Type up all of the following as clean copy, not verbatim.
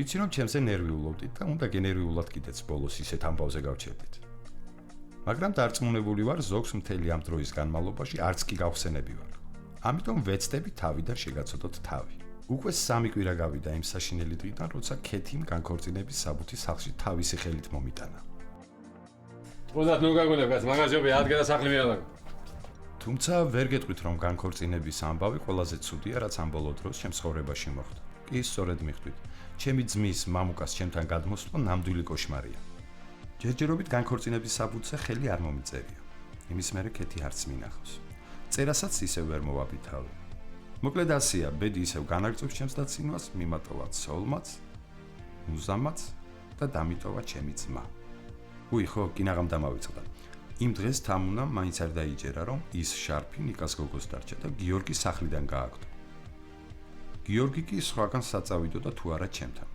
ვიცი რომ ჩემზე ნერვიულობდით და უნდა გენერვიულად კიდეც ბოლოს ისეთ ამბავზე გავჩერდით. მაგრამ დარწმუნებული ვარ ზოგს მთელი ამ დროის განმავლობაში არც კი გავხსენები ვარ. ამიტომ ვეცდები თავიდან შეგაცოდოთ თავი. უკვე 3 კვირა გავიდა იმ საშინელი დღიდან, როცა ქეთიმ განქორწინების საბუთი სახლში თავისი ხელით მომიტანა. Ოდათ ნუ გაგონებგაც მაგაზიობი ადგედა სახლი მიალაგო. თუმცა ვერ გეტყვით რომ განქორწინების ამბავი ყველაზე ცუდია, რაც ამ ბოლო დროს ჩემს ცხოვრებაში მოხდა. კი, სწორედ მიხვდით. ჩემი ძმის მამუკას ჩემთან გადმოსვლა ნამდვილი კოშმარია. ჯერჯერობით განქორწინების საბუთზე ხელი არ მომიწერია. იმის მერე ქეთი არც მინახავს. წერასაც ისევ ვერ მოვაბითავე. მოკლედ ასია, ბედი ისევ განაგწევს ჩემს დაცინვას, მიმატოვა ცოლმაც, მუზამაც და დამიტოვა ჩემი ძმა. უი, ხო, კინაღამ დამავიწყდა. იმ დღეს თამუნამ მაინც არ დაიჯერა, რომ ის შარფი ნიკას გოგოს დარჩა და გიორგი სახლიდან გააგდო. გიორგი კი სხვაგან საწავიდო და თუ არა ჩემთან.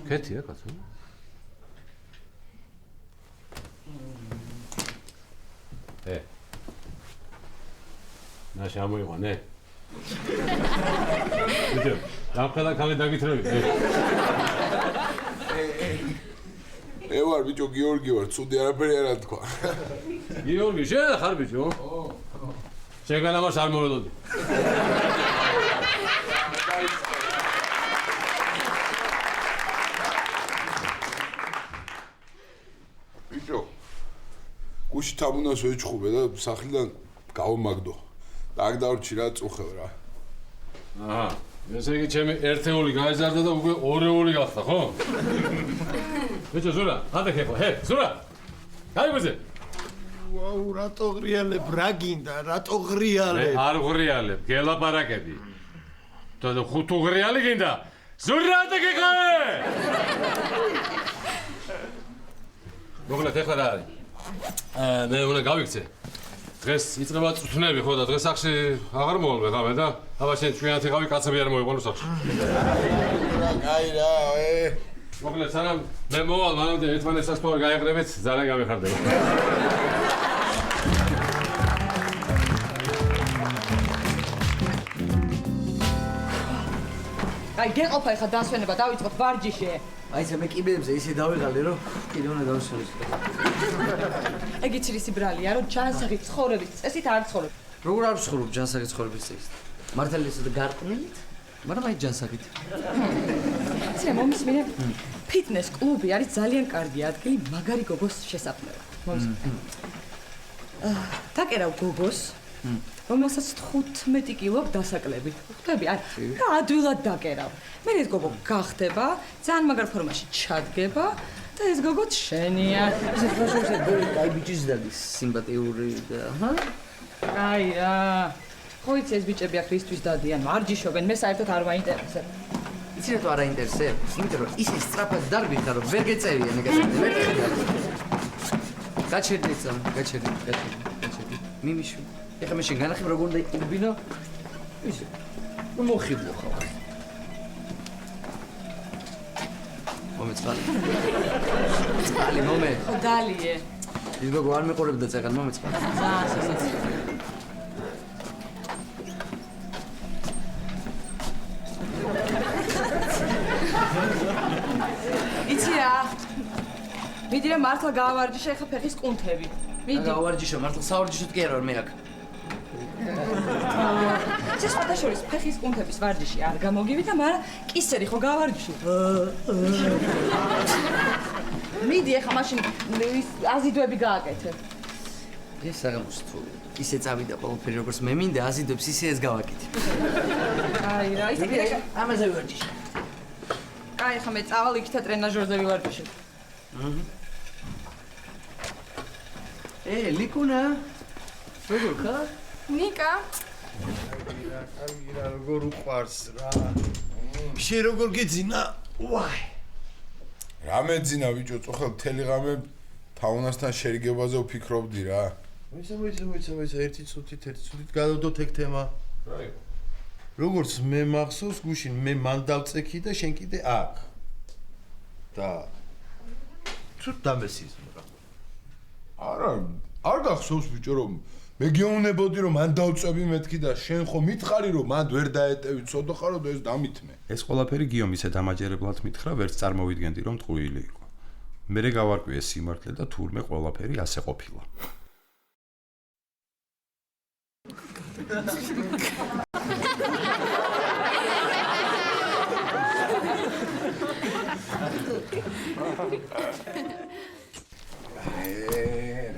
ქეთია კაცო. ნაშა მოიყვანე. ბიჭო, დამხელა ქალი დაგითრევი. მე ვარ ბიჭო, გიორგი ვარ, ცუდი არაფერი არ თქვა. გიორგი, შენ ხარ ბიჭო? შეგან ამას არ მოველოდი. ბიჭო, გუში თამუნას ვეჭხუბე და სახლიდან გავმაგდო. და აქ დავრჩი რა წუხევ რა. აჰა, ესე იგი ჩემი ერთეული გაიზარდა და უკვე ორეული გახდა, ხო? ბიჭო, ზურა, ანდე ხო, ზურა. გაიგოზე. ვაუ, რატო ღრიალებ, რა გინდა, რატო ღრიალებ? არ ღრიალებ, გელაპარაკები. და ხუთუ ღრიალი გინდა? ზურა, ანდე გიყავე! მოგლეთ ეხლა რა არის? მე უნდა გავიქცე. დღეს იწყება წვთნები ხო და დღეს სახში აღარ მოვალმე და აბა შენ ჩვენათი ყავი კაცები არ მოიყვანო სახში. კაი რა, მოგლეთ სანამ მე მოვალ მანამდე ერთმანეთს სასწაული გაეყრებით ძალიან გამიხარდება. აი გეყოფა ეხა დასვენება დავიწყოთ ვარჯიში. აი მე კიბეებზე ისე დავიღალე რომ კიდე უნდა დავსვენოს. ეგ იცრისი ბრალია რომ ჯანსაღი ცხოვრების წესით არ ცხოვრობ. როგორ არ ვცხოვრობ ჯანსაღი ცხოვრების წესით? მართალია და გარყვნილით, მაგრამ აი ჯანსაღით. ცე მომისმინე ფიტნეს კლუბი არის ძალიან კარგი ადგილი მაგარი გოგოს შესაძლებლად. მომისმინე. დაკერავ გოგოს რომელსაც 15 კილო დასაკლები. ხვდები? რა ადვილად დაკერავ. მე ეს გოგო გახდება, ძალიან მაგარ ფორმაში ჩადგება და ეს გოგოც შენია. ეს ფაშოზე კაი ბიჭის დადის, სიმპათიური და ჰა? აი რა. ხო იცი ეს ბიჭები აქ რისთვის დადიან, მარჯიშობენ, მე საერთოდ არ მაინტერესებ. იცი რა თუ არ აინტერესებს? იმიტომ რომ ისე სწრაფად დარბიხარ რომ ვერ გეწერიან ეგეთები. ვერ ხედავ. გაჩერდი. მიმიშვი. ეხლა მე შენ განახებ როგორ უნდა იყუბინო? ისე. მოხიბლო ხარ. მომეწყალი. წყალი მომე. ხო დალიე. ის გოგო არ მეყურებდა წეგან მომეწყალი. ძალიან სასაცილო. იცი რა? მიდი რა მართლა გავარჯიშე ხა ფეხის კუნთები. მიდი. გავარჯიშო, მართლა სავარჯიშოდ კი არ ვარ მე აქ. ეს შეხოთაშორის ფეხის კუნთების ვარჯიში არ გამოგივიდა, მაგრამ კისერი ხო გავარჯიშე. მიდი ახლა მაშინ აზიდვები გააკეთე. ეს საღამოს თუ ისე წავიდა ყველაფერი როგორც მე მინდა აზიდებს ისე ეს გავაკეთე. აი რა, ისე კიდე ამაზე ვარჯიშე. აი ხა მე წავალ იქითა ტრენაჟორზე ვივარჯიშე. ლიკუნა. როგორ ხარ? ნიკა, კარგი რა, როგორ უყვარს რა. შენ როგორ გეძინა? ვაი. რა მეძინა ბიჭო, წოხელ მთელი ღამე თაუნასთან შერიგებაზე ვფიქრობდი რა. მოიცა, ერთი წუთით გადავდოთ ეგ თემა. რა იყო? როგორც მე მახსოვს, გუშინ მე მან დავწექი და შენ კიდე აქ. და თუ დამესიზ რა. არა, არ გახსოვს ბიჭო რომ მე გეუნებოდი რომ მან დავწები მეთქი და შენ ხო მითხარი რომ მან ვერ დაეტევი ცოდო ხარო და ეს დამითმე. ეს ყველაფერი გიომ ისე დამაჯერებლად მითხრა, ვერც წარმოვიდგენდი რომ ტყუილი იყო. მერე გავარკვიე სიმართლე და თურმე ყველაფერი ასე ყოფილა.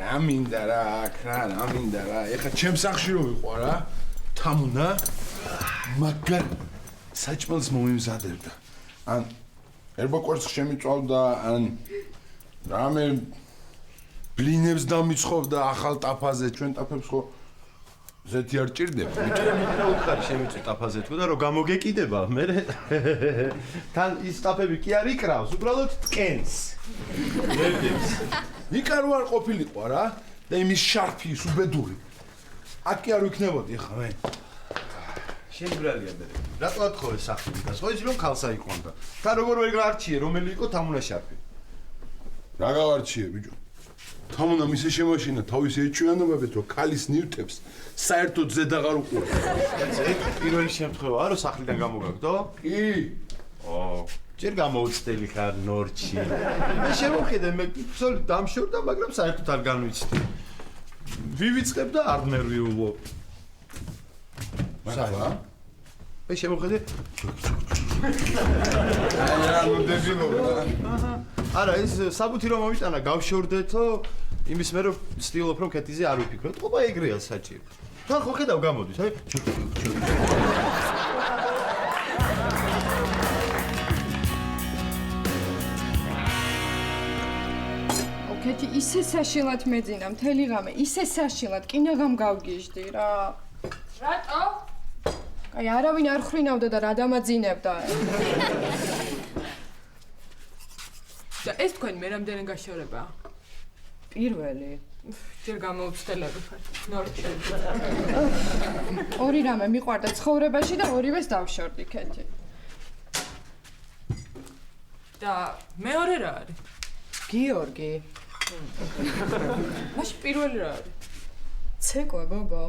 რა მინდა რა აქ რა მინდა რა ეხა ჩემ სახში რო ვიყო რა თამუნა მაგარ საჭმელს მომიმზადებდა ან ერბა კვერცხს შემიწვავდა ან რამე ბლინებს დამიცხობდა ახალ ტაფაზე ჩვენ ტაფებს ხო ზეთი არ ჭირდება რა უთხარი შემიწვი ტაფაზე თქო და რომ გამოგეკიდება მე თან ის ტაფები კი არ იკრავს უბრალოდ ტკენს ნებდებს იქა რო არ ყოფილიყო რა და იმის შარფი ის უბედური აქ კი არ ვიქნებოდი ხა მე შენ ბრალია მე რატო ათხოვე სახში და სხვა ის რომ ხალსა იყვანდა თან როგორ ვერ გაარჩიე რომელი იყო თამუნა შარფი რა გავარჩიე ბიჭო თამუნა მისე შემაშინა თავის ეჩვიანობებით რომ ქალის ნივთებს საერთოდ ზედაღარ უყურებს ეგ პირველი შემთხვევაა რომ სახლიდან გამოგაგდო კი ჯერ გამოუცდელი ხარ ნორჩი მე შემოხედე მე ბრძოლ დამშორდა მაგრამ საერთოდ არ განვიცდი ვივიწყებ და არ მერვიულო მართლა მე შემოხედე რა ნუდებინო არა ეს საბუთი რომ მომიტანა გავშორდეთო იმის მე რომ ცდილობ რომ კეთიზე არ ვიფიქრო თქობა ეგრეა საჭირო თან ხო ხედავ გამოდის აი კეთი ისე საშილად მეძინა მთელი ღამე ისე საშილად კინაღამ გავგიჟდი რა რატო? აი არავინ არ ხრინავდა და რა დამაძინებდა და ეს თქვენ მე რამდენი გაშორება? პირველი ჯერ გამოუცდელები ხარ. ნორჩი. ორი რამე მიყვარდა ცხოვრებაში და ორივეს დავშორდი კეთი და მეორე რა არის? გიორგი მაშინ პირველი რა არის? ცეკვა გოგო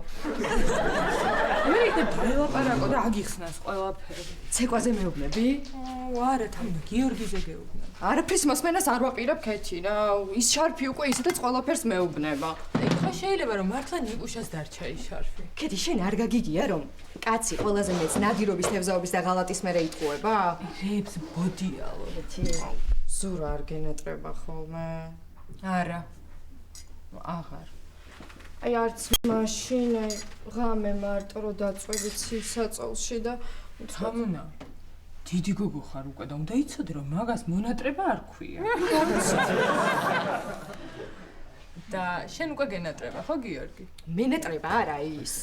მე იქნებ დაელაპარაკო და აგიხსნას ყველაფერი. ცეკვაზე მეუბნები? არა, თამნა გიორგიზე გეუბნები. არაფრის მოსმენას არ ვაპირებ კეთი რა ის შარფი უკვე ისედაც ყველაფერს მეუბნება ეხლა შეიძლება რომ მართლა ნიკუშას დარჩა ის შარფი. კეთი შენ არ გაგიგია რომ კაცი ყველაზე მეც ნადირობის თევზაობის და ღალატის მერე იტყუება? რებს ბოდიალო. ზურა არ გენატრება ხოლმე? არა. აღარ. აი არც მაშინ აი ღამე მარტო რო დაწვევით საწოლში და თამუნა დიდი გოგო ხარ უკვე და უნდა იცოდე რომ მაგას მონატრება არ ქვია. და შენ უკვე გენატრება ხო გიორგი? მენატრება არა ის.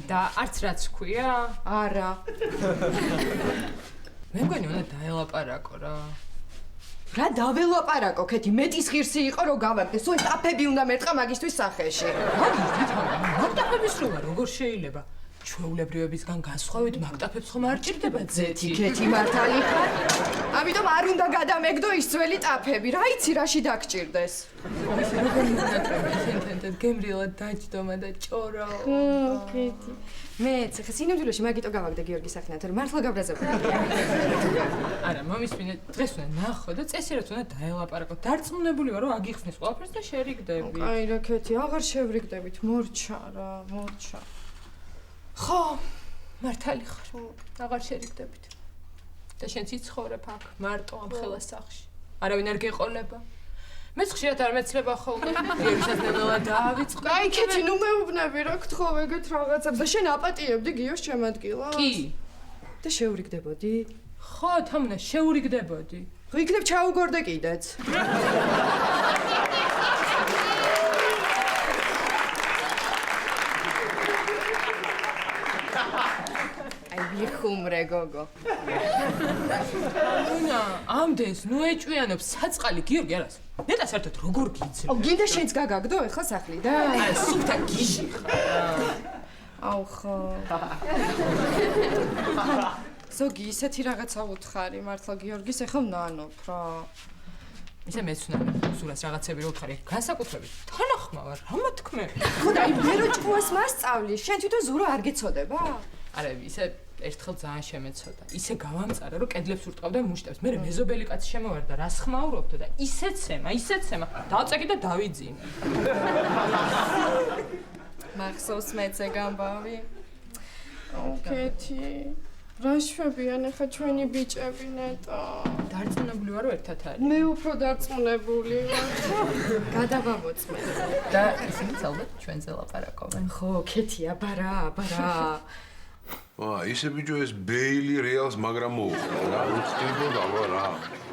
და არც რაც ქვია? არა. მე მგონი უნდა დაელაპარაკო რა. რა დაველაპარაკო კეთი მეტის ღირსი იყო რომ გავაკეთე სულ ტაფები უნდა მერტყა მაგისტვის სახეში. მაგდაფების როა როგორ შეიძლება? ჩვეულებრივებისგან განსხვავებით მაგტაფებს ხომ არ ჭირდება ძეთი. ქეთი მართალი ხარ? ამიტომ არ უნდა გადამეგდო ის ძველი ტაფები. რა იცი რაში დაგჭირდეს? გემრიელად დაჯდომა და ჭორო. ქეთი. მეც ხა სინამდვილეში მაგიტო გავაგდე გიორგის სახნად, რომ მართლა გაბრაზებული. არა, მომისმინე, დღეს უნდა ნახო და წესიერად უნდა დაელაპარაკო. დარწმუნებული ვარ, რომ აგიხსნის ყველაფერს და შერიგდები. აი რა ქეთი, აღარ შევრიგდებით, მორჩა რა, მორჩა. ხო, მართალი ხარ. აღარ შერიგდებით. და შენ ციცხოვრებ აქ, მარტო ამ ხელას სახში. არავინ არ გეყოლება. მეც ხშირად არ მეცლება ხოლმე. გიორგისაც ნებელა დაავიწყდა. აი ქეთი, ნუ მეუბნები რა გთხოვ ეგეთ რაღაცებს და შენ აპატიებდი გიოს ჩემ ადგილას? კი. და შევრიგდებოდი? ხო, თამუნა, შეურიგდებოდი. იქნებ ჩაუგორდე კიდეც. აი ვიხუმრე გოგო. თამუნა, ამდენს ნუ ეჭვიანობს საწყალი გიორგი არას. ნეტა საერთოდ როგორ გიცი? აუ გინდა შენც გაგაგდო ეხლა სახლიდან? აი, სუფთა გიში ხარ. აუ ხო. ზოგი ისეთი რაღაცა უთხარი მართლა გიორგის ეხლა ვნანობ რა. ისე მეცნები, სულაც რაღაცები რო უთხარი, განსაკუთრებით. თანახმავარ, რა თქმები. ხო და აი მე რო ჭკუას მასწავლი, შენ თვითონ ზურო არ გეცოდება? არა, ისე ერთხელ ძალიან შემეცოდა. ისე გავამწარა, რომ კედლებს ურტყავდა მუშტებს. მე მეზობელი კაცი შემოვარდა, რას ხმაურობდო და ისეცემა. დავწეკი და დავიძინე. მახსოვს მეც ეგ ამბავი. აუ ქეთი. რა შვებიან ახლა ჩვენი ბიჭები ნეტა. დარწმუნებული ვარ, რომ ერთად არის. მე უფრო დარწმუნებული ვარ. გადავამოწმე. და ისინიც ალბათ ჩვენზე ლაპარაკობენ. ხო, ქეთი, აბარა. ისე ბიჭო ეს ბეილი რეალს მაგრამ მოუხდა რა. უცდილდება რა.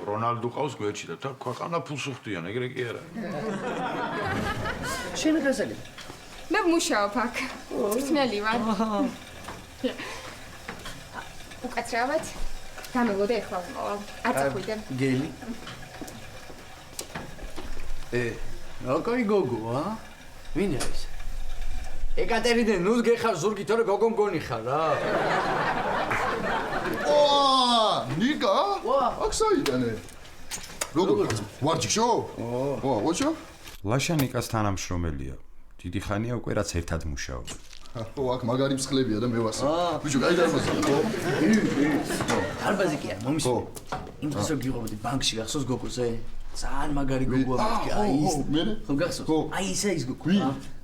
რონალდო ყავს გვერდში და თან ქვეყანა ფულს უხდიან, ეგრე კი არა. შენ გასაგებ. მე მუშაობ აქ. წვრთნელი ვარ. უკაცრავად. გამელოდე ახლა ვიმოვალ. არ წახვიდე. გელი. რაკაი გოგოა? ვინ არის? ეკატერინე, ნუ გეხარ ზურგი, თორე გოგო მგონი ხარ რა. ნიკა? აქ საიდანე? როგორ? ვარჯიშო? ოჩო? ლაშა ნიკას თანამშრომელია. დიდი ხანია უკვე რაც ერთად მუშაობენ. აქ მაგარი მსხლებია და მე ვასე. ბიჭო, კაი დარბაზია, ხო? დარბაზი კი არა, მომისმინე. იმ დროს რომ გიყვებოდი ბანკში გახსოვს გოგოზე? ძალიან მაგარი გოგოა მეთქი, აი ის. ხო გახსოვს? აი ისა ის გოგო.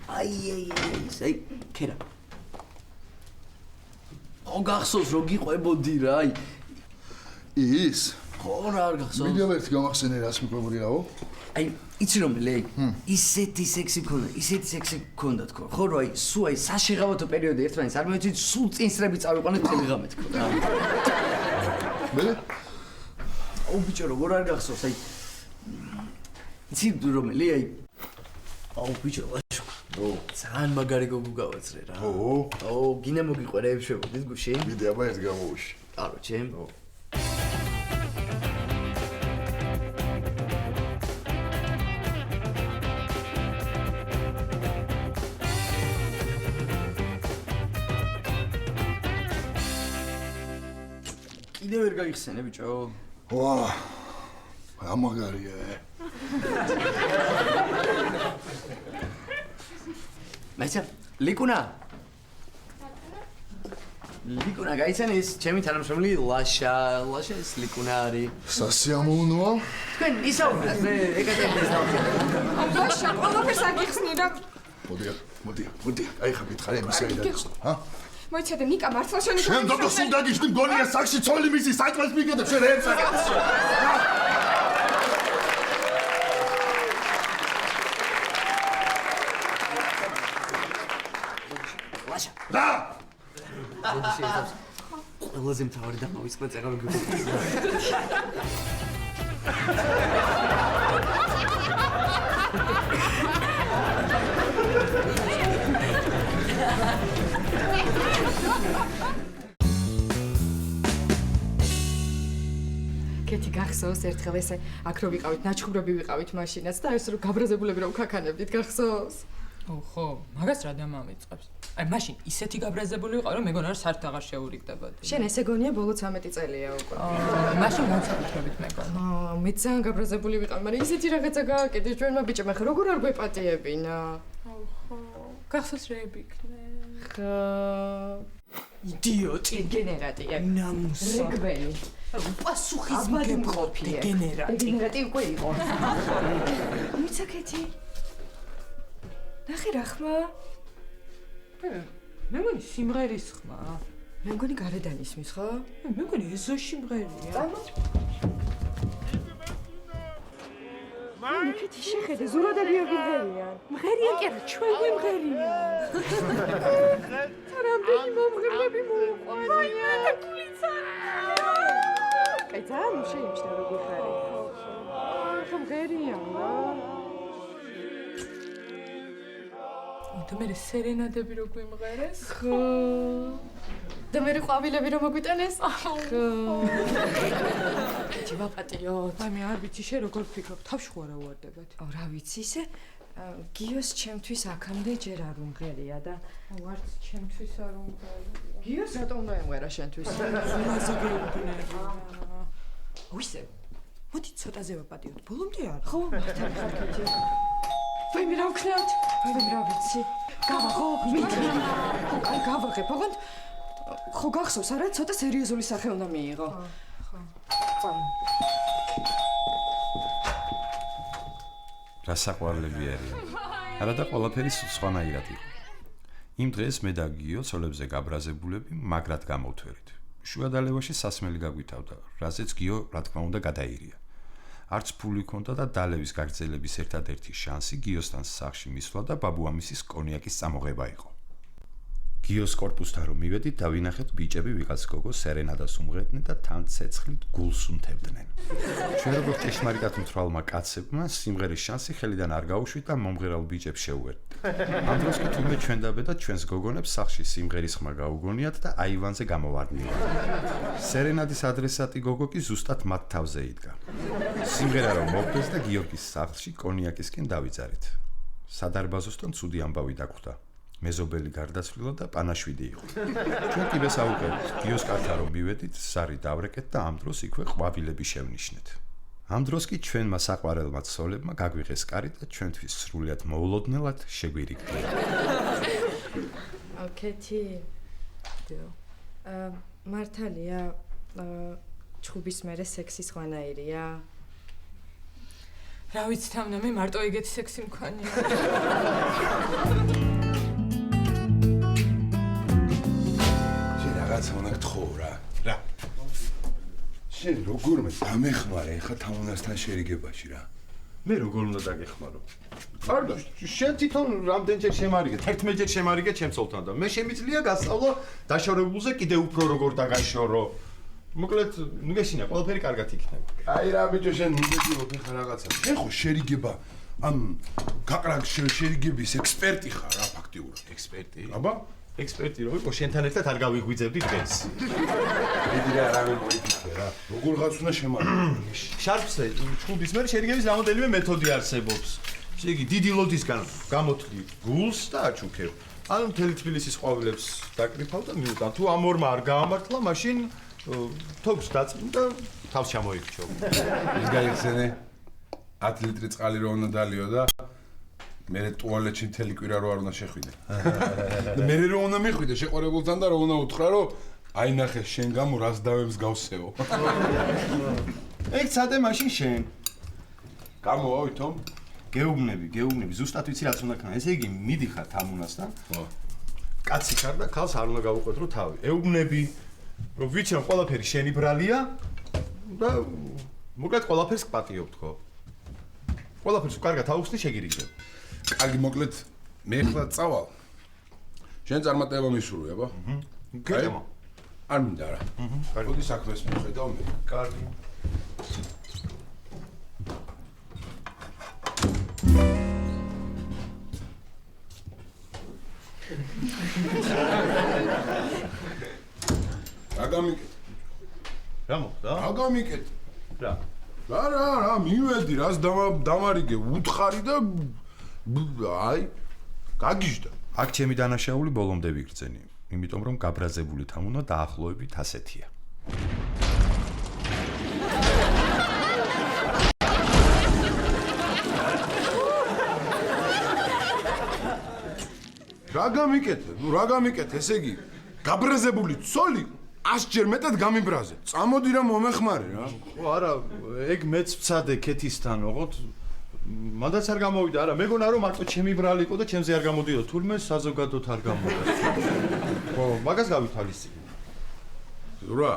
აი, ქერა. ხო გახსოვს რომ გიყვებოდი რა, აი. ის? ხო რა არ გახსოვს? მინდა ერთი გამახსენე რას მიყვებოდი რაო? აი, იცი რომ ლეი, ისეთი სექსი ქონდა თქო. ხო რა, აი, სულ აი საშეღავათო პერიოდი ერთმანეთს არ მივეცით, სულ წინსრები წავიყვანეთ ტელეგრამით თქო რა. მე? აუ ბიჭო, როგორ არ გახსოვს, აი. იცი რომ ლეი, აი. აუ ბიჭო, ლაშო. ძალიან მაგარი გოგო გავაძრე რა. აუ, გინდა მოგიყვერე შევოდით გუში? მიდე აბა ერთ გამოვში. არო, ჩემ. კიდევ ვერ გაიხსენე ბიჭო. ვა. ამაგარია. მაიცა, ლიკუნა. ლიკუნა გაიცანის, ჩემი თანამშრომელი ლაშა ეს ლიკუნა არის. სასიამოვნოა. თქვენ ისაუბრეთ, მე ეკატერინეს დავწერე. ლაშა, ყველაფერს აგიხსნი და მოდი. აი ხა მითხარი იმის გაიდაწყო, ჰა? მოიცადე ნიკა მართლა შენი შენ დოდო სულ დაგიშდი მგონია სახში ცოლი მისი საჭმელს მიგედებ შენ ერთ საკეთს. ლაშა. რა? ყველაზე მთავარი და მოვიწყდა წეღარო გიგო. კეთი გახსოვს ერთხელ ესე აქ რო ვიყავით, ნაჩხუბრები ვიყავით მაშინაც და ეს რო გაბრაზებულები რომ ქაქანებდით, გახსოვს? ხო, მაგას რა დამამიწყებს? აი, მაშინ ისეთი გაბრაზებული ვიყავ, რომ მეგონა რომ საერთოდ აღარ შეურიგდებოდი. შენ ესე გონია ბოლო 13 წელია უკვე. მაშინ განსაკუთრებით მეგონა. მე ძალიან გაბრაზებული ვიყავ, მაგრამ ისეთი რაღაცა გააკეთე ჩვენმა ბიჭებმა, ხე როგორ არ გვეპატიებინა? ხო, გახსოვს რეები იქნე. ხა იდიოტი, დეგენერატია. ნამუსა. რეგვენი. პასუხისმგები მყოფია. დეგენერატი უკვე იყო. მიცაკეთი. ნახე რა ხმა? მე მგონი სიმღერის ხმა. მე მგონი გარედან ისმის, ხო? მე მგონი ეზოში მღერია. მიკეთი შეხედე, ზურადები არ გიღერიან. მღერიან კი არა, ჩვენ გვიმღერიან. რამდენი მომღერლები მოუყვარია. კაი, ძალიან შეიმჩნევა როგორ ხარი. ხო, მღერიან რა. და მე სერენადები რო გვიმღერეს? ხო. და მე ყვავილები რომ მოგვიტანეს? ხო. კეთი ვაპატიოთ. აი მე არ ვიცი შე როგორ ვფიქრობ, თავში ხო არა უარდებათ. რა ვიცი ისე გიოს ჩემთვის აქამდე ჯერ არ უმღერია და ვარც ჩემთვის არ უმღერია. გიოს რატომ უნდა ემღერა შენთვის? იმაზე გეუბნები. უისე. მოდი ცოტაზე ვაპატიოთ. ბოლომდე არ. ხო, მართალი ხარ კეთი. ვაი მე რა ვქნათ? ვაი რა ვიცი. გავაღო, მიდი. ხო, კაი გავაღებ, ოღონდ ხო გახსოვს არა, ცოტა სერიოზული სახე უნდა მიიღო. ხო. წამ. რა საყვარლები არიან. არა და ყველაფერი სხვანაირად იყო. იმ დღეს მე და გიო ცოლებზე გაბრაზებულები მაგრად გამოვთვერით. შუადალევაში სასმელი გაგვითავდა, რაზეც გიო რა თქმა უნდა გადაირია. არც ფული ჰქონდა და დალევის გაგრძელების ერთადერთი შანსი გიოსთან სახლში მისვლა და ბაბუამისის კონიაკის წამოღება იყო. გიოს კორპუსთან რომ მივედით, დავინახეთ ბიჭები ვიღაც გოგო სერენადას უმღერდნენ და თან ცეცხლით გულს უნთებდნენ. ჩვენ როგორც ჭეშმარიტად მთვრალმა კაცებმა სიმღერის შანსი ხელიდან არ გაუშვით და მომღერალ ბიჭებს შევუერთდით. ამ დროს კი თურმე ჩვენ დაბედათ ჩვენს გოგონებს სახლში სიმღერის ხმა გაუგონიათ და აივანზე გამოვარდნიათ. სერენადის ადრესატი გოგო კი ზუსტად მათ თავზე იდგა. სიმღერა რომ მოვდეს და გიორგის სახლში კონიაკისკენ დავიძარით. სადარბაზოსთან ცუდი ამბავი დაგვხვდა. მეზობელი გარდაცვლილა და პანაშვიდი იყო. ჩვენ კი ვესაუბრეთ, გიოს კართან რომ მივედით, სარი დავრეკეთ და ამ დროს იქვე ყვავილები შევნიშნეთ. ამ დროს კი ჩვენმა საყვარელმა ცოლებმა გაგვიღეს კარი და ჩვენთვის სრულიად მოულოდნელად შეგვირიგდნენ. კეთი. მართალია, ჩხუბის მერე სექსი სხვანაირია. რა ვიცი თამნა, მე მარტო ეგეთი სექსი მქონია. რაღაცა უნდა გთხოვ რა. რა. შენ როგორმე დამეხმარე ხა თამუნასთან შერიგებაში რა. მე როგორ უნდა დაგეხმარო? კარგი, შენ თვითონ რამდენჯერ შემარიგე? 11ჯერ შემარიგე ჩემ ცოლთან და მე შემიძლია გასწავლო დაშორებულზე კიდე უფრო როგორ დაგაშორო. მოკლედ, ნუ გეშინა, ყველაფერი კარგად იქნება. აი რა ბიჭო შენ მიგეძირო ხა რაღაცა. შენ ხო შერიგება ამ გაყრაგ შერიგების ექსპერტი ხარ რა ფაქტიურად. ექსპერტი? აბა ექსპერტი რო იყო, შენთან ერთად არ გავიღვიძებდი დღეს. დიდი რა რამე მოიფიქრე რა. როგორ გაც უნდა შემარიგო? შარფზე, ჩხუბის მერე შერიგების რამოდენიმე მეთოდი არსებობს. ესე იგი, დიდი ლოდისგან გამოთვლი გულს და აჩუქებ. ანუ მთელი თბილისის ყვავილებს დაკრიფავ და მივუტან. თუ ამ ორმა არ გაამართლა, მაშინ თოქს დაწმ და თავს ჩამოიქჩო. ის გაიხსენე 10 ლიტრი წყალი რო უნდა დალიო და მე ტუალეტში მთელი კვირა რო არ უნდა შეხვიდე. და მე რო უნდა მიხვიდე შეყვარებულთან და რო უნდა უთხრა რომ აი ნახე შენ გამო რას დავებს გავსეო. ეგ ცადე მაშინ შენ. გამოვა ვითომ? გეუბნები, ზუსტად ვიცი რაც უნდა ქნა. ესე იგი, მიდიხარ თამუნასთან. ხო. კაცი ხარ და ქალს არ უნდა გავუყვეთრო თავი. ეუბნები, რომ ვიცი რომ ყველაფერი შენი ბრალია და მოკლედ ყველაფერს გპატიობთ ხო? ყველაფერს კარგად აუხსნი შეგირიგებ. კარგი მოკლედ მე ხლა წავალ. შენ წარმატება მისურვე, აბა? გეტემა. არ მინდა რა. მოდი საქმეს მიხედავ მე. კარგი. აგამიკეთ. რა მოხდა? აგამიკეთ. რა? რა, მივედი, რას დამარიგე, უთხარი და აი გაგიჟდა. აქ ჩემი დანაშაული ბოლომდე ვიგრძენი, იმიტომ რომ გაბრაზებული თამუნა დაახლოებით ასეთია. რა გამიკეთე, ესე იგი, გაბრაზებული ცოლი 100 ჯერ მეტად გამიბრაზე. წამოდი რა მომეხმარე რა. ხო არა, ეგ მეც ვცადე ქეთისთან, ოღონდ მანდაც არ გამოვიდა, არა, მეგონა რომ მარტო ჩემი ბრალი იყო და ჩემზე არ გამოდიოდა, თურმე საზოგადოდ არ გამოვიდა. ხო, მაგას გავითვალისწინე. ზურა.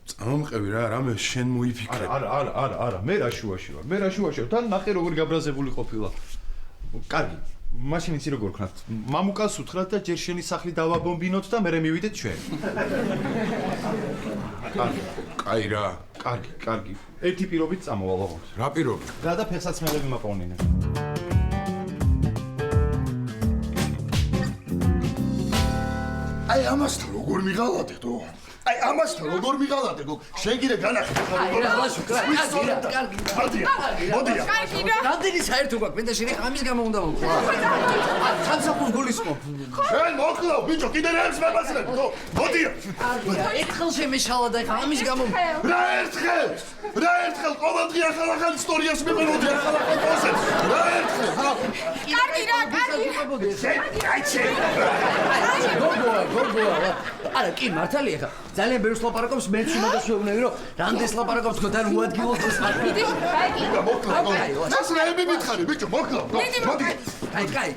წამომყევი რა, რამე შენ მოიფიქრე. არა, მე რა შუაში ვარ. თან ნახე როგორ გაბრაზებული ყოფილა. კარგი, მაშინ იცი როგორ ვქნათ. მამუკას უთხრათ და ჯერ შენი სახლი დავაბომბინოთ და მერე მივიდეთ ჩვენ. კაი რა. კარგი. ერთი პირობით წამოვალ ოღონდ. რა პირობი? რა და ფეხსაცმელები მაყოვნინე. აი ამასთან როგორ მიღალატე? შენ კიდე განახე ხარ. აი რა ლაშო, კარგი. მოდია. რამდენი საერთო გვაქვს? მე და შენ ამის გამო უნდა მოვყვა. სამსახურს გულისხმობ. შენ მოკლავ, ბიჭო, კიდე რა არის მებასრებ? მოდია. ერთხელ შემეშალა და ხა ამის გამო. რა ერთხელ ყოველდღე ახალ ისტორიას მიყენოდი ახალ კონცეპტს. რა ერთხელ? გოგოა. არა, კი მართალია ხა. ძალიან ბევრს ლაპარაკობს, მეც უნდა შევნები რომ რამდენს ლაპარაკობს თქო და უადგილოს ეს ხარ. ეს რა ები მითხარი, ბიჭო, მოკლავ. მოდი. კაი.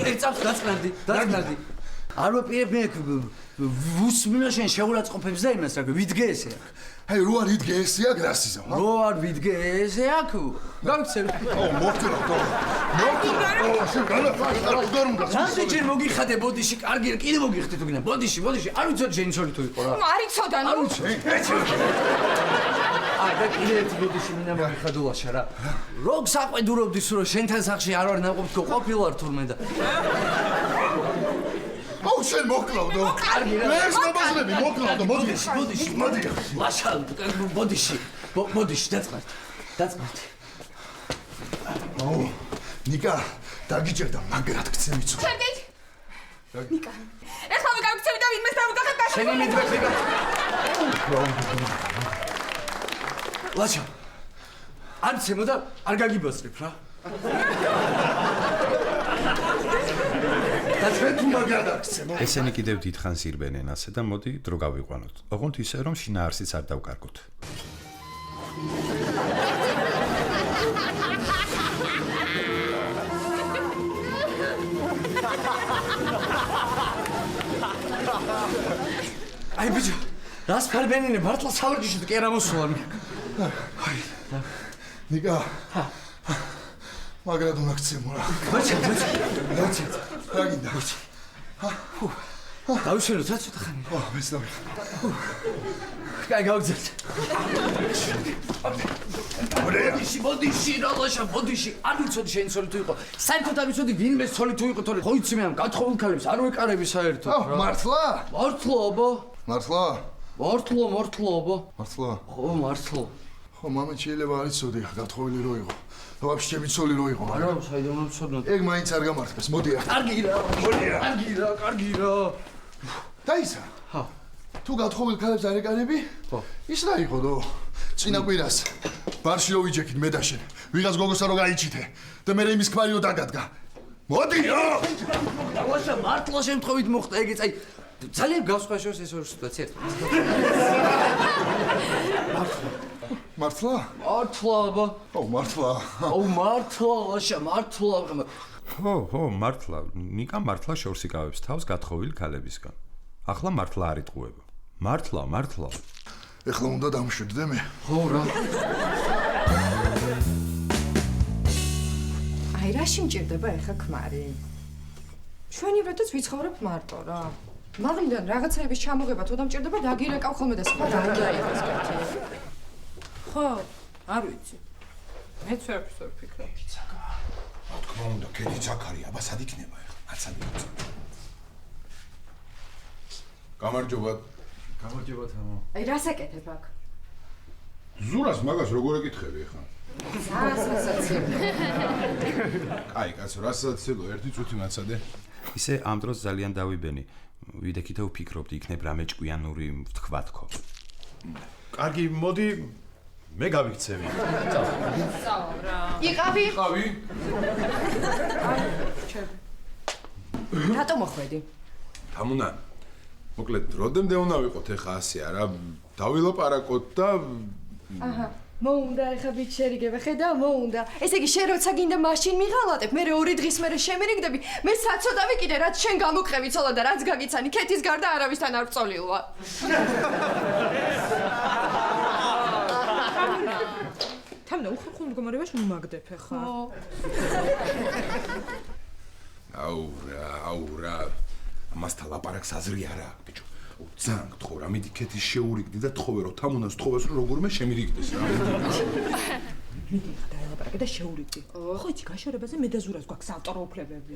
ერთს დაწყნარდი. არ ვაპირებ მე ვუსმინო შენ შეურაცხყოფებს და იმას რა ვიდგე ესე აქ. აი რო არ იდგე ესე აქ რასიზა? რო არ ვიდგე ესე აქ? გავიქცევი. მოკლავ. შენ განახარე არ უნდა. რამდენჯერ მოგიხადე ბოდიში, კარგი რა კიდე მოგიხდე თუ გინდა. ბოდიში, არ ვიცოდი შენი ცოლი თუ იყო რა. არ იცოდა ნუ. და კიდე ერთი ბოდიში მინდა მოგიხადო ლაშა რა. როგ საყვედურობდის რომ შენთან სახში არ ვარ ნაყოფ თქო ყოფილვარ თურმე და შენ მოკლავ და კარგი რა. მე ეს მებასრები მოკლავ და მოდი. ლაშა ბოდიში დაწყნარდი. ნიკა, დაგიჭერდა მაგრად გცემიცო. ჩერდით. ნიკა. ეხლა გავიქცევი და ვინმეს დავუძახებ და შენი მიდვეხი. ლაშა. არ ცემო და არ გაგიბოსრებ რა. ესენი კიდევ დიდხანს ირბენენ ასე და მოდი დრო გავიყვანოთ. ოღონდ ისე რომ შინაარსიც არ დავკარგოთ. აი ბიჭო, რას ფარბენინე მართლა სავარჯიშით კი არა მოსულა მე. ნიკა. მაგრად უნდა გცემო რა. მოჩეთ. რა გინდა? დავიშენოთ რა ცოტა ხანი. მეც დავიხ. კაი გავგზავნე. ბოდიში რა ლაშა ბოდიში. არ ვიცოდი შენი ცოლი თუ იყო. საერთოდ არ ვიცოდი ვინმე ცოლი თუ იყო თორე ხო იცი მე ამ გათხოვილ ქალებს არ ვეკარები საერთოდ რა. მართლა? მართლობა. მართლა? მართლობა. მართლა? ხო მართლა. ხო მამე შეიძლება არ იცოდი გათხოვილი რო იყო. ვაფშე ჩემი ცოლი რო იყო. არა საიდან ვცოდნო. ეგ მაინც არ გამართლებს. მოდი რა. კარგი რა. დაისა. ჰა. თუ გათხოვილ ქალებს არ ეკარები? ხო. ის რა იყო დო? წინა კვირას ბარში რო ვიჯექით მე და შენ. ვიღაც გოგოსა რო გაიჩითე და მე იმის ქმარი რო დაგადგა. მოდი რა. ლაშა მართლა შემთხვევით მოხდა ეგეც აი ძალიან გავსხვაშოს ეს ორი სიტუაცია ერთად. მართლა? მართლობა. მართლა. მართლა ლაშა მართლა. ხო, მართლა. ნიკა მართლა შორს იკავებს თავს გათხოვილ ქალებისგან. ახლა მართლა არ იტყუება. მართლა. ეხლა უნდა დამშვიდდე მე. ხო რა. აი რაში მჭირდება ეხა ქმარი? ჩვენივრადაც ვიცხოვრობ მარტო რა. მაღლიდან რაღაცეების ჩამოღება თუ დამჭირდება დაგირეკავ ხოლმე და სხვა რა უნდა იყოს კეთილი. ხო, არ ვიცი. მეც ვერაფერს ვერ ვფიქრობ. რა თქმა უნდა, კეთი ზაქარია, აბა სად იქნება ეხლა? მაცად იქნება. გამარჯობა. გამარჯობა თამო. აი რას ეკეთებ აქ? ზურას მაგას როგორ ეკითხები ხა? ასაცაცი. აი, კაცო, რასაც ერთი წუთი მაცადე. ისე ამ დროს ძალიან დავიბენი. ვიდექით ვფიქრობდი, იქნებ რამე ჭკვიანური ვთქვა თქო. კარგი, მოდი მე გავიქცევი. იყავი? ყავი? რატო მოხვედი? თამუნა. მოკლედ, როდემდე უნდა ვიყოთ ეხა ასე არა? დავილაპარაკოთ და აჰა. მოუნდა ეხა ბიჭერი გეხედა, მოუნდა. ესე იგი შენ როცა გინდა მაშინ მიღალატებ, მე 2 დღის მერე შემირიგდები, მე საწოდა ვიკიდე, რაც შენ გამოყევი ცოლა და რაც გაგიცანი, ქეთის გარდა არავისთან არ ვწოლილა. თამნა უხურხულ მდგომარეობაში მომაგდებ ხა? აურა. ამასთან ლაპარაკს აზრი არა აქვს, ბიჭო. ძალიან გთხოვ რა, მიდი ქეთის შეურიგდი და თხოვე რომ თამუნას თხოვეს რომ როგორმე შემირიგდეს რა. მიდი ხა დაელაპარაკე და შეურიგდი. ხო იცი გაშორებაზე მე და ზურას გვაქვს ავტორო უფლებები.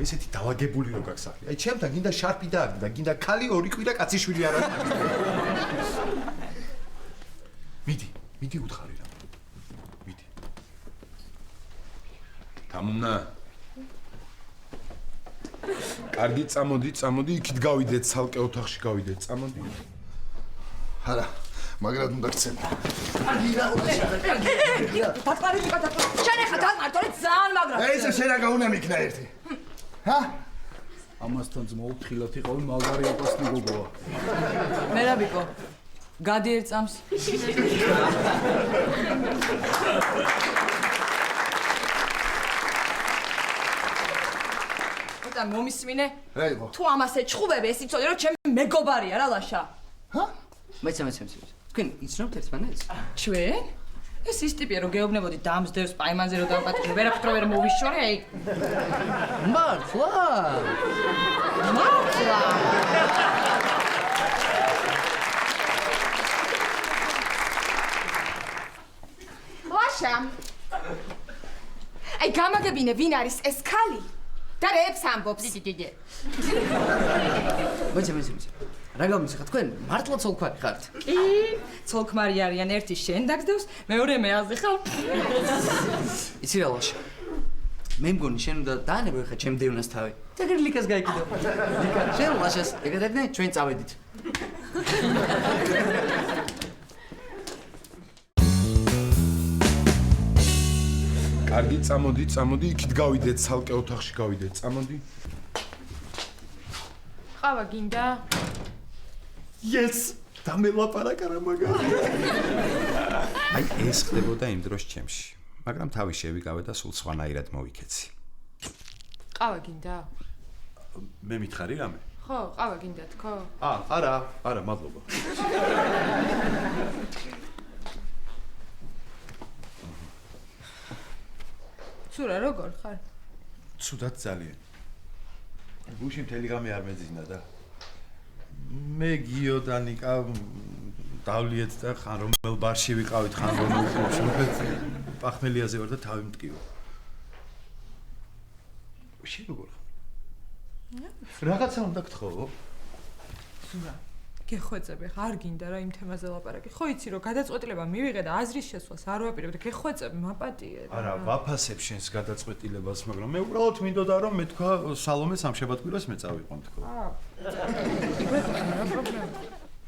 ესეთი დავაგებული რო გაქვს სახე. აი ჩემთან გინდა შარფი და გინდა ქალი ორი კვირა კაციშვილი არ არის. მიდი უთხარი რა. მიდი. თამუნა. კარგი, წამოდი, იქით გავიდეთ, ცალკე ოთახში გავიდეთ, წამოდი. არა, მაგრამ უნდა გცემ. შენ ეხა დამარტო რა ძალიან მაგრა. ესე შენ რა გაუნა მიქნა ერთი. ჰა? ამასთან მოუფრთხილად იყავი მაგარი ოპასნი გოგოა. მე რა ვიყო? გადი ერთ წამს. და მომისმინე? რა იყო? თუ ამას ეჩხუბები, ეს იცოდი რომ ჩემი მეგობარია რა ლაშა. ჰა? მეცე. თქვენ იცნობთ ერთმანეთს? ჩვენ? ეს ის ტიპია რომ გეუბნებოდი დამსდევს პაიმანზე რომ დავპატიჟო, ვერაფერ ვერ მოვიშორე, აი. მართლა? ლაშა. აი გამაგებინე ვინ არის ეს ქალი? და რეებს ამბობს. მეცე. რა გამიციხა თქვენ მართლა ცოლქვარი ხართ? კი, ცოლქმარი არიან, ერთი შენ დაგსდევს, მეორე მე აზიხავ. იცი რა ლაშა. მე მგონი შენ უნდა დაანებო ხა ჩემ დევნას თავი. ეგრე ლიკას გაიკიდო. ლიკა, შენ ლაშას ეგრედნე ჩვენ წავედით. კარგი, წამოდი, იქით გავიდეთ, ცალკე ოთახში გავიდეთ, წამოდი. ყავა გინდა? Yes! დამელაპარაკა რა მაგარი. აი ეს ხდებოდა იმ დროს ჩემში. მაგრამ თავი შევიკავე და სულ სხვანაირად მოვიქეცი. ყავა გინდა? მე მითხარი რამე? ხო, ყავა გინდა თქო? არა, მადლობა. ცურა როგორ ხარ? ცუდად ძალიან. გუში მთელი ღამე არ მეძინა და მე გიო და ნიკა დავლიეთ და ხან რომელ ბარში ვიყავით, ხან რომელ კლუბში. პახმელიაზე ვარ და თავი მტკიო. შენ როგორ ხარ? რაღაცა უნდა გთხოვო? ზურა, გეხვეწები, ხა არ გინდა რა იმ თემაზე ლაპარაკი. ხო იცი რომ გადაწყვეტილება მივიღე და აზრის შესვლას არ ვაპირებ და გეხვეწები, მაპატიე. არა, ვაფასებ შენს გადაწყვეტილებას, მაგრამ მე უბრალოდ მინდოდა რომ მე თქვა სალომე სამშაბათკვირას მე წავიყვან თქო. იგივე რა პრობლემა.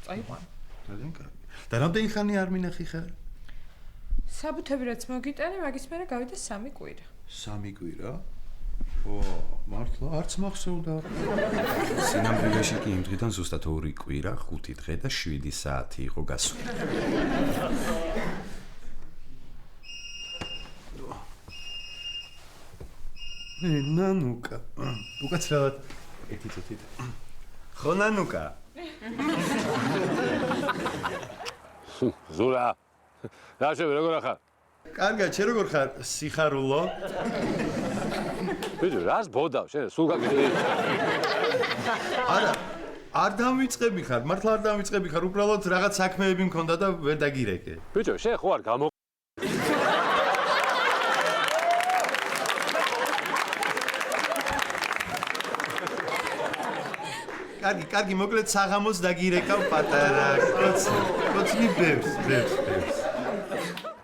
წაიყვან. ძალიან კარგი. და რამდენი ხანი არ მინახი ხარ? საბუთები რაც მოგიტანი, მაგის მერე გავიდა 3 კვირა. 3 კვირა? ო, მართლა არც მახსოვდა. სინამდვილეში კი იმ დღიდან ზუსტად 2 კვირა, 5 დღე და 7 საათი იყო გასული. ნანუკა. უკაცრავად ერთი წუთით. ხო ნანუკა. ზურა. რა შევი როგორ ახარ? კარგად, შენ როგორ ხარ? სიხარულო? ბიჭო, რას ბოდავ შენ? სულ გაგიდი. არა, არ დამიწყები ხარ, მართლა არ დამიწყები ხარ, უბრალოდ რაღაც საქმეები მქონდა და ვერ დაგირეკე. ბიჭო, შენ ხო არ გამო კარგი, მოკლედ საღამოს დაგირეკავ პატარა. კოცნი ბევრს.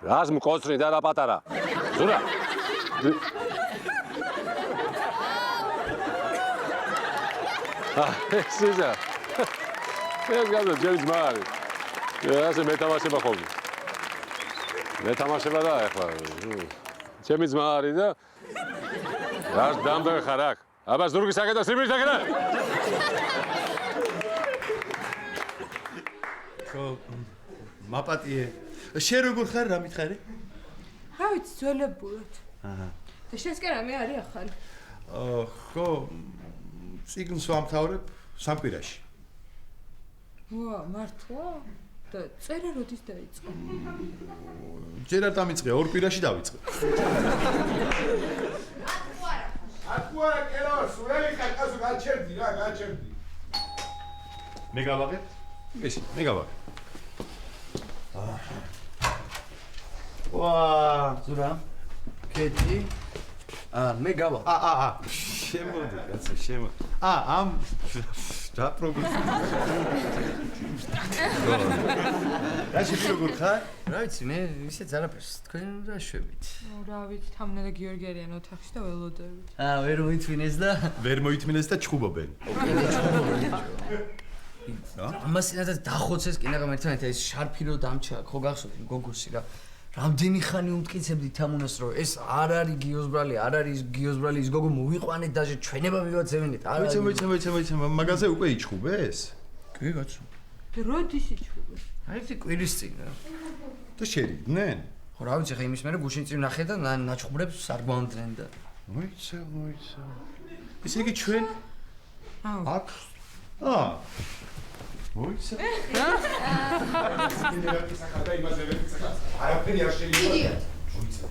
რას მკოცრი და რა პატარა? ზურა. სიზა. ეს გაზო ჯერი ძმა არის. ასე მეთამაშება ხოლმე. მეთამაშება და ახლა ჩემი ძმა არის და რას დამდე ხარ აქ? აბა ზურგის საკეთო სიმის აკეთა. ხო, მაპატიე. შენ როგორ ხარ, რა მითხარი? რა ვიცი, ძველებურად. აჰა. და შენს კი რამე არის ახალი? ხო, ციგნს ვამთავრებ სამკვირაში. ვა, მართლა? და წერა როდის დაიწყო? ჯერ არ დამიწყე, ორ კვირაში დავიწყე. აკუარა კერო, სულელი კაკასო გაჩერდი რა, გაჩერდი. მე გავაღებ? ესი, მე გავაღებ. ვა, ზურა. კეთი. მე გავა. შემოდი, კაცო, შემოდი. ამ რა პრობლემა? რა შეიძლება როგორ ხარ? რა ვიცი, მე ისეც არაფერს. თქვენ რა შვებით? რა ვიცი, თამნა და გიორგი არიან ოთახში და ველოდებით. ვერ მოიწვინეს და ვერ მოითმინეს და ჩხუბობენ. ამას ინადა დახოცეს კინაღამ ერთმანეთს ეს შარფი რო დამჩა, ხო გახსოვთ გოგოსი რა. რამდენი ხანი უმტკიცებდი თამუნას რომ ეს არ არის გიოსბრალი, არ არის გიოსბრალი, ის გოგო მოვიყვანეთ და ჩვენება მივაცევინეთ. ვიცი, მაგაზე უკვე იჩხუბეს? კი კაცო. და როდის იჩხუბე? აი ეს კვირის წინ რა. და შერიდნენ? ხო რა ვიცი, ხა იმის მერე გუშინ წინ ნახე და ნაჩხუბრებს არ გვამდნენ და. მოიცა. ესე იგი ჩვენ აქ მოიცა. არაფერი არ შეიძლება. იდიოტ. მოიცა.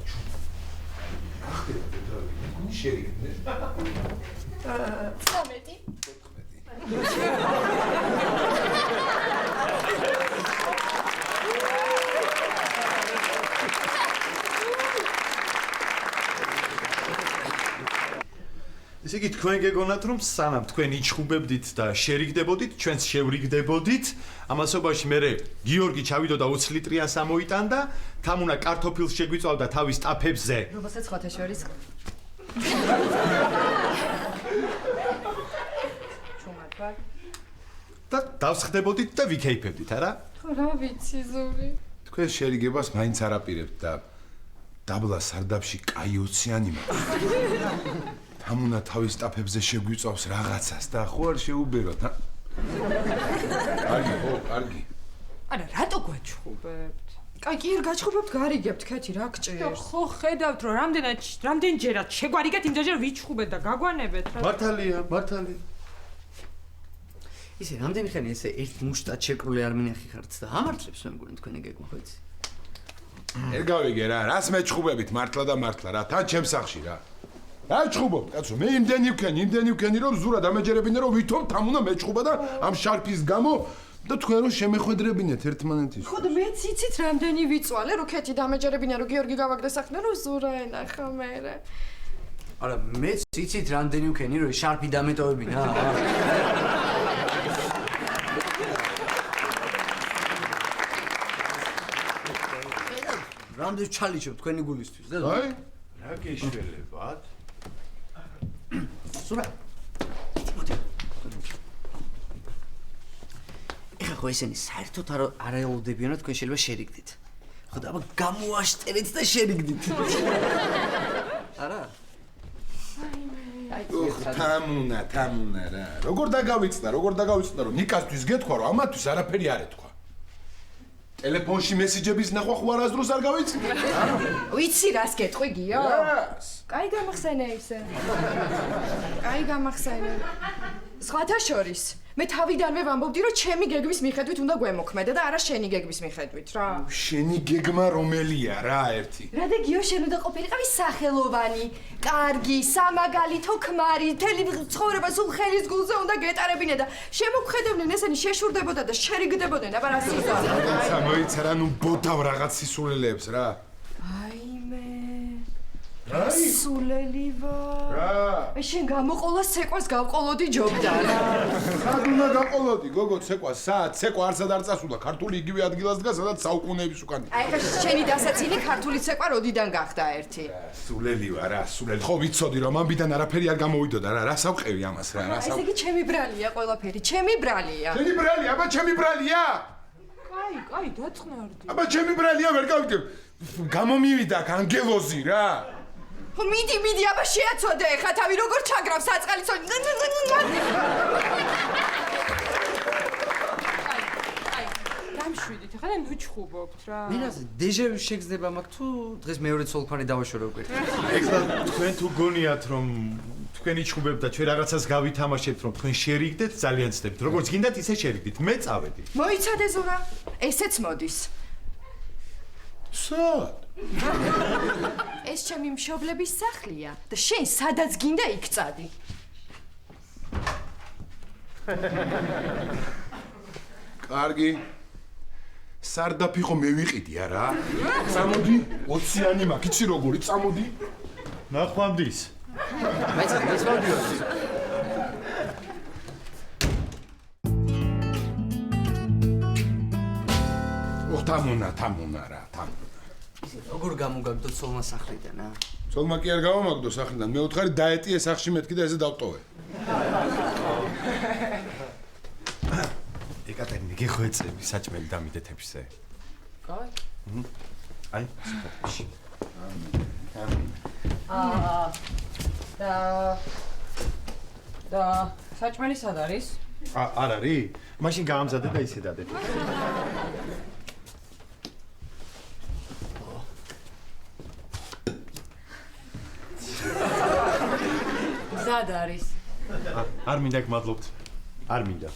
ახლა და გუნი შერიგდნენ. 13. ესე იგი თქვენ გეგონათ რომ სანამ თქვენ იჩხუბებდით და შერიგდებოდით, ჩვენც შევრიგდებოდით, ამასობაში მე გიორგი ჩავიდოდა 20 ლიტრიანს ამოიტანდა, თამუნა კარტოფილს შეგვიწავდა თავის ტაფებზე. რომელსაც ხოთა შორის და დავსხდებოდით და ვიქეიფებდით, არა? ხო რა ვიცი ზური. თქვენ შერიგებას მაინც არაპირებთ და დაბლა სარდაფში კაი ოციანი მაქვს. თამუნა თავის ტაფებზე შეგვიწავს რაღაცას და ხო არ შეუბეროთ, ა? კარგი. არა, რატო გვაჩხუბებთ? კაი, კი არ გაჩხუბებთ, გარიგებთ, ქეთი რა გჭირს. ხო, ხედავთ რომ რამდენჯერად შეგვარიგეთ, იმდენჯერ ვიჩხუბეთ და გაგვანებეთ რა. მართალია. ისე რამდენი ხანი ესე ერთ მუშტად შეკრული არ მინახი ხართ და ამართლებს მე მგონი თქვენი გეგმა ხო იცი? ვერ გავიგე რა, რას მეჩხუბებით მართლა და მართლა რა, თან ჩემს სახში რა. რა ჩხუბობ, კაცო, მე იმდენი ვქენი რომ ზურა დამეჯერებინე რომ ვითომ თამუნა მეჩხუბა და ამ შარფის გამო და თქვენ რომ შემეხვედრებინეთ ერთმანეთის. ხო და მეც იცით რამდენი ვიწვალე, რომ ქეთი დამეჯერებინა, რომ გიორგი გავაგდეს ახლა, რომ ზურა ენახა მერე. არა, მეც იცით რამდენი ვქენი რომ შარფი დამეტოვებინა. რამდენი ჩალიჩობ თქვენი გულისთვის და აი, რა გეშველებათ? ზურა. ეხლა ხო ესენი საერთოდ არ ელოდებიან რომ თქვენ შეიძლება შერიგდით. ხო და აბა გამოაშტერეთ და შერიგდით. არა? თამუნა რა. როგორ დაგავიწყდა რომ ნიკასთვის გეთქვა რომ ამათვის არაფერი არ ეთქვა. ტელეფონში მესიჯების ნახვა ხო არასდროს არ გავიწყდი? ვიცი რას გეტყვი გიო? რას? კაი გამახსენე ისე. კაი გამახსენე. სხვათა შორის, მე თავიდანვე ვამბობდი რომ ჩემი გეგმის მიხედვით უნდა გვემოქმედე და არა შენი გეგმის მიხედვით რა. შენი გეგმა რომელია რა ერთი? რა და გიო შენ უნდა ყოფილიყავი სახელოვანი, კარგი, სამაგალითო ქმარი, მთელი ცხოვრება სულ ხელის გულზე უნდა გეტარებინე და შემოგხედებდნენ ესენი შეშურდებოდა და შერიგდებოდნენ, აბა რა სიზარდე. მოიცა რა, ნუ ბოდავ რაღაც სისულელეებს რა. აიმე. სულელი ვარ. რა? შენ გამოყოლა ცეკვას გავყოლოდი ჯობდა რა. სად უნდა გაყოლოდი, გოგო, ცეკვა, სად? ცეკვა არსად არ წასულა, ქართული იგივე ადგილას დგას, სადაც საუკუნეების უკან. აი ხა შენი დასაცინი ქართული ცეკვა როდიდან გახდა ერთი? სულელი ვარ, რა, სულელი. ხო ვიცოდი რომ ამბიდან არაფერი არ გამოვიდოდა რა, რა სავყევი ამას რა, რა ესე იგი ჩემი ბრალია ყველაფერი, ჩემი ბრალია. ჩემი ბრალია, აბა ჩემი ბრალია. კაი, დაწყნარდი. აბა ჩემი ბრალია ვერ გავიგებ. გამომივიდა ანგელოზი რა. ხო მიდი, აბა შეაცოდე ხა თავი როგორ ჩაგრავს საწყალისო. დამშვიდით, ახლა ნუ ჩხუბობთ რა. მინას დეჟავი შეგზნება მაქვს თუ დღეს მეორე ცოლქვანი დავაშორებ კვირტ. ეხლა თქვენ თუ გონიათ რომ თქვენი ჩხუბებთ და ჩვენ რაღაცას გავითამაშებთ რომ თქვენ შერიგდეთ ძალიან ცდებთ როგორც გინდათ ისე შერიგდით მე წავედი მოიცადე ზურა, ესეც მოდის. სად? ეს ჩემი მშობლების სახლია და შენ სადაც გინდა იქ წადი. კარგი. სარდაფი ხო მე ვიყიდია რა. წამოდი, 20-იანი მაქვს, იცი როგორი, წამოდი. ნახვამდის მაინც ეს ვარდიო. თამუნა რა, თამუნა. როგორ გამოგაგდო ცოლმა სახლიდან ა? ცოლმა კი არ გავამაგდო სახლიდან, მე უთხარი დაეტიე სახში მეთქი და ესე დავტოვე. ეკატერინა გეხვეწები საჭმელი დამიდეთებზე კაი. აი სპორტში და საჭმელი სად არის? არ არის მაშინ გაამზადე და ისე დადე სად არის? არ მინდა გმადლობთ არ მინდა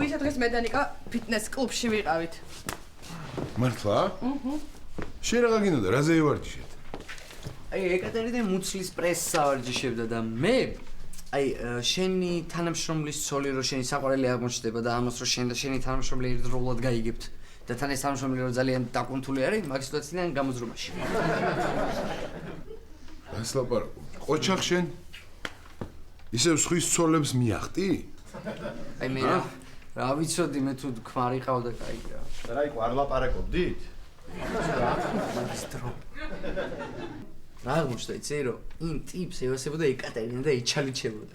ვისა დღეს მე და ნიკა ფიტნეს კლუბში ვიყავით. მართლა? შენ რა გინდა, რაზე ევარჯიშეთ? აი ეკატერინა მუცლის პრესს ავარჯიშებდა და მე აი შენი თანამშრომლის ცოლი რო შენი საყვარელი აღმოჩნდება და ამას რო შენ და შენი თანამშრომელი ერთდროულად გაიგებთ და თან ეს თანამშრომელი რო ძალიან დაკუნთული არის მაგ სიტუაციიდან გამოძრომაში. რას ლაპარაკობ? ყოჩახ შენ? ისევ სხვის ცოლებს მიახტი? აი მე რა ვიცოდი მე თუ ქმარიყავ და კაი რა. და რა იყო არ ლაპარაკობდით? მაგისტრო. რა აღმოჩნდა იცი რომ იმ ტიპს ევასებოდა ეკატერინა და ეჩალიჩებოდა.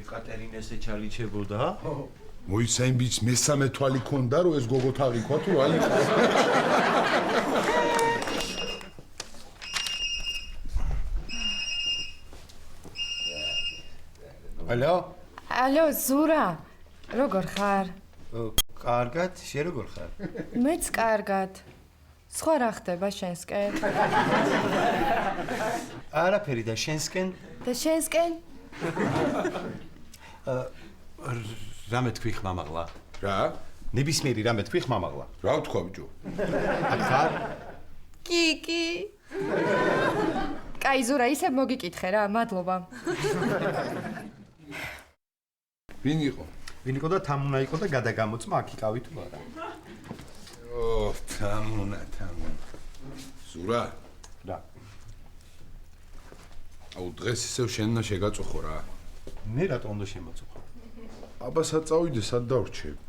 ეკატერინას ეჩალიჩებოდა? მოიცა იმ ბიჭს მესამე თვალი ქონდა რომ ეს გოგო თაღიქვა თუ რა იყო? ალო ზურა, როგორ ხარ? კარგად, შენ როგორ ხარ? მეც კარგად. სხვა რა ხდება შენსკენ? არაფერი და შენსკენ და შენსკენ? რამე თქვი ხმამაღლა? რა? ნებისმიერი რამე თქვი ხმამაღლა? რა ვთქვა ბიჭო? აქ ხარ? კი. კაი ზურა, ისე მოგიკითხე რა, მადლობა. ვინ იყო? ვინ იყო და თამუნა იყო და გადაგამოწმა აქ იყავი თუ არა? თამუნა. ზურა, რა. აუ დღეს ისევ შენ უნდა შეგაწუხო რა. მე რატომ უნდა შემოწუხო? აბა სად წავიდე, სად დავრჩები?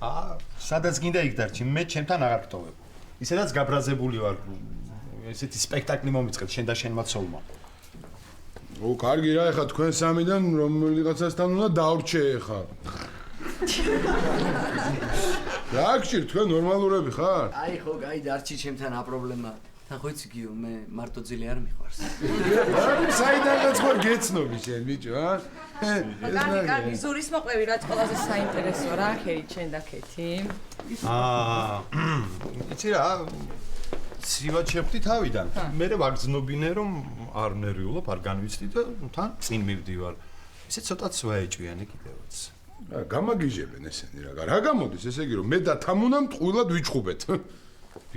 სადაც გინდა იქ დარჩი, მე ჩემთან აღარ გტოვებ. ისედაც გაბრაზებული ვარ. ესეთი სპექტაკლი მომიწყეთ შენ და შენმა ცოლმა. კარგი რა, ეხა თქვენ სამიდან რომელიღაცასთან უნდა დავრჩე ეხა. რა გჭირ, თქვენ ნორმალურები ხარ? აი ხო, კაი დარჩი ჩემთან აპრობლემა. თან ხო იცი გიო, მე მარტო ძილი არ მიყვარს. საიდანაც ხარ გეცნობი შენ ბიჭო, ა? კარგი, ზურის მოყვევი რაც ყველაზე საინტერესო რა, ხერი ჩენ და ქეთი. იცი რა, ცივად შეხვდი თავიდან. მე ვაგზნობინე რომ არ ნერვიულობ, არ განვიცდი და თან წინ მივდივარ. ისე ცოტაც ვაეჭვიანე კიდევაც. გამაგიჟებენ ესენი რა. რა გამოდის, ესე იგი რომ მე და თამუნამ ტყუილად ვიჩხუბეთ.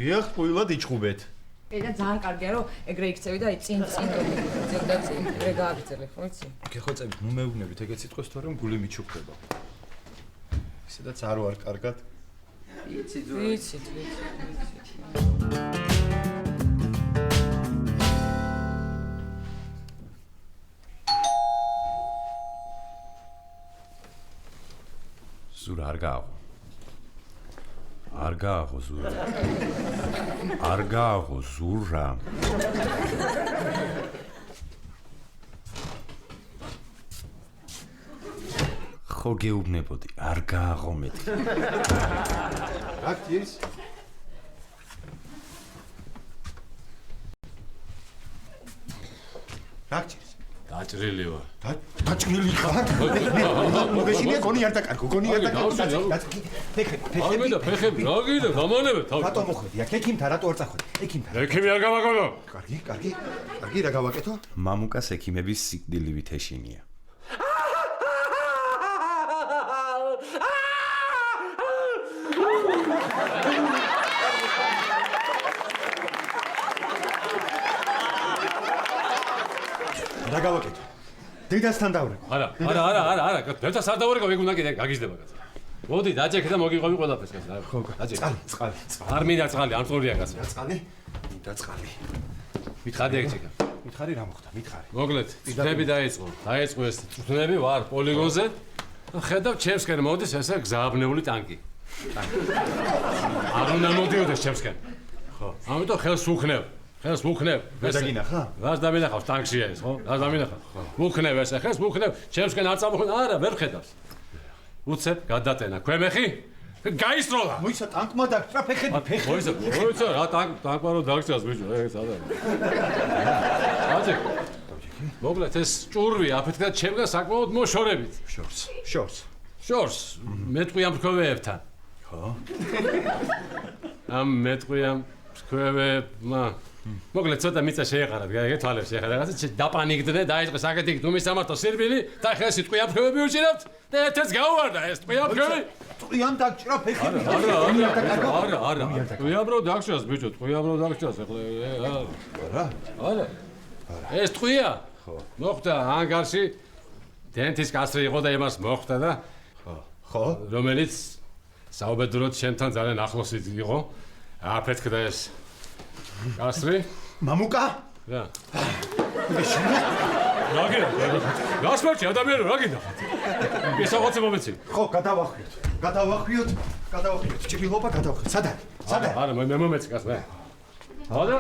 დიახ, ტყუილად იჩხუბეთ. და ძალიან კარგია რომ ეგრე იქცევი და აი წინ და წინ ეგრე გააგრძელე, ხო იცი? გეხვეწებით, ნუ მეუბნებით ეგეც სიტყვის თორემ გული მიჩუქდება. ისედაც არ ვარ კარგად. იცი ძუ. ვიცი. არ გააღო. არ გააღო ზურა. არ გააღო ზურა. ხო გეუბნებოდი, არ გააღო მეტი. რა გთის? რა გთის? დაჭრილი ვარ. დაჭრილი ხარ? მოგეშინია გონი არ დაკარგო, გონი არ დაკარგო. არ მინდა ფეხები, რა გინდა, გამანებე თავი. რატო მოხვედი? აქ ექიმთან რატო არ წახვედი? ექიმთან. ექიმი არ გავაკეთო. კარგი, რა გავაკეთო? მამუკას ექიმების სიკვდილივით ეშინია. რა გავაკეთო? დედასთან დავრეკო. არა. ბევრს არ დავარეკო, ეგ უნდა კიდე გაგიჟდება კაცო. მოდი, დაჭექე და მოგიყვები ყველაფერს კაცო. ხო, წყალი. არ მინდა წყალი, ამ წორია კაცო. წყალი? მინდა წყალი. მითხარი ეგ ჩეკა. მითხარი რა მოხდა? მითხარი. მოგლეთ, წვნები დაიწყო ეს წვნები ვარ პოლიგონზე. ხედავ ჩემსკენ მოდის ესე გზააბნეული ტანკი. არ უნდა მოდიოდეს ჩემსკენ. ხო. ამიტომ ხელს ვუხნევ. ვერ დაგინახა? რას დამინახავს ტანკშია ეს, ხო? რას დამინახავს? ვუხნევ ესე ხელს, ჩემსკენ არ წამოხვენ, არა, ვერ ხედავს. უცებ გადატენა, ქვემეხი? გაისროლა. მოიცა ტანკმა დაგჭრა ფეხები. მოიცა რა ტანკმა რო დაგჭრას ბიჭო, ეს არა. აჭე. მოგლეთ ეს ჭურვი აფეთქდა ჩემგან საკმაოდ მოშორებით. შორს. მეტყვიან მრქვევებთან. ხო. ამ მეტყვიან მრქვევებმა მოგლეთ ცოტა მიწა შეეყარა, გაიგე თვალებს შეეყარა, რაღაცა დაპანიკდნენ, დაიწყეს აქეთ იქ დუმის სამართო სირბილი და ხეს ტყვიან მრქვევები უჭირავთ და ერთ-ერთს გაუვარდა ეს ტყვიან მრქვევი. ტყვიან დაგჭრა ფეხები. არა. ტყვიან რო დაგჭრას ბიჭო, ტყვიან რო დაგჭრას ახლა არა. ეს ტყვია? ხო. მოხდა ანგარში დენტის კასრი იყო და იმას მოხდა და ხო. რომელიც საუბედუროდ შენთან ძალიან ახლოს იყო. აფეთქდა ეს კასრი. მამუკა? რა. რა გინდა? გასმარჩი ადამიანი რა გინდა? ეს აღოც მომეცი. ხო, გადავახვიოთ. ჭრილობა გადავახვიოთ. სადა? არა, მე მომეცი კას მე. ხოდა?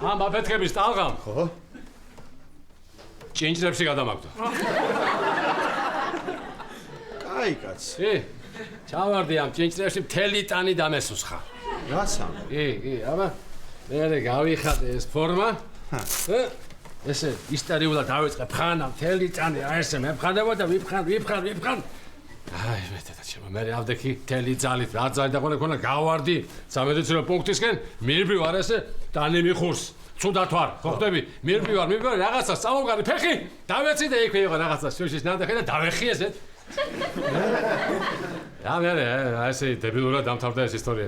ამ აფეთქების ტალღამ. ხო. ჭინჭრებში გადამაგდო. კაი კაცი. ჩავარდი ამ ჭინჭრებში მთელი ტანი დამესუსხა. რასა? აბა მე გავიხადე ეს ფორმა. ესე ისტორიულად დავიწყე ფხანა მთელი ტანი, აი ესე მეფხანებო და ვიფხან. აი მეტად ჩემო მე ავდექი მთელი ძალით, რა ძალი და ყოლა გავარდი სამედიცინო პუნქტისკენ, მირბივ არ ესე ტანი მიხურს. ცუდად ვარ, ხო ხდები? მირბივარ, რაღაცა სწავლობგარი ფეხი. დავეცი და იქ ვიყო რაღაცა შუშის ნამდვილი და დავეხი ესეთ. რა მე ესე დებილურად დამთავრდა ეს ისტორია.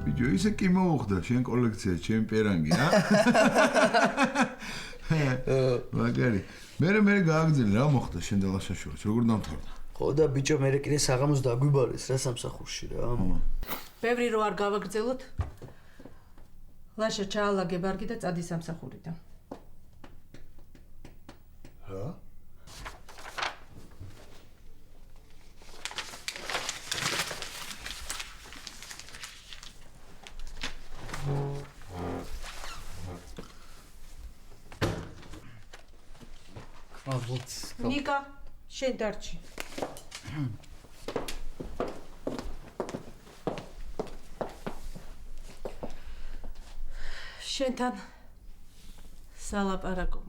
ბიჭო, ისე კი მოუხდა შენ კოლექცია, ჩემ პერანგი, რა? მაგარი. მე გააგზავნე რა მოხდა შენ და ლაშაშურს, როგორ დამთავრდა? ხო და ბიჭო მე კიდე საღამოს დაგვიბარეს რა სამსახურში რა. ბევრი რო არ გავაგრძელოთ. ლაშა ჩაალაგე ბარგი და წადი სამსახურიდან. რა? ნიკა, შენ დარჩი. შენთან სალაპარაკო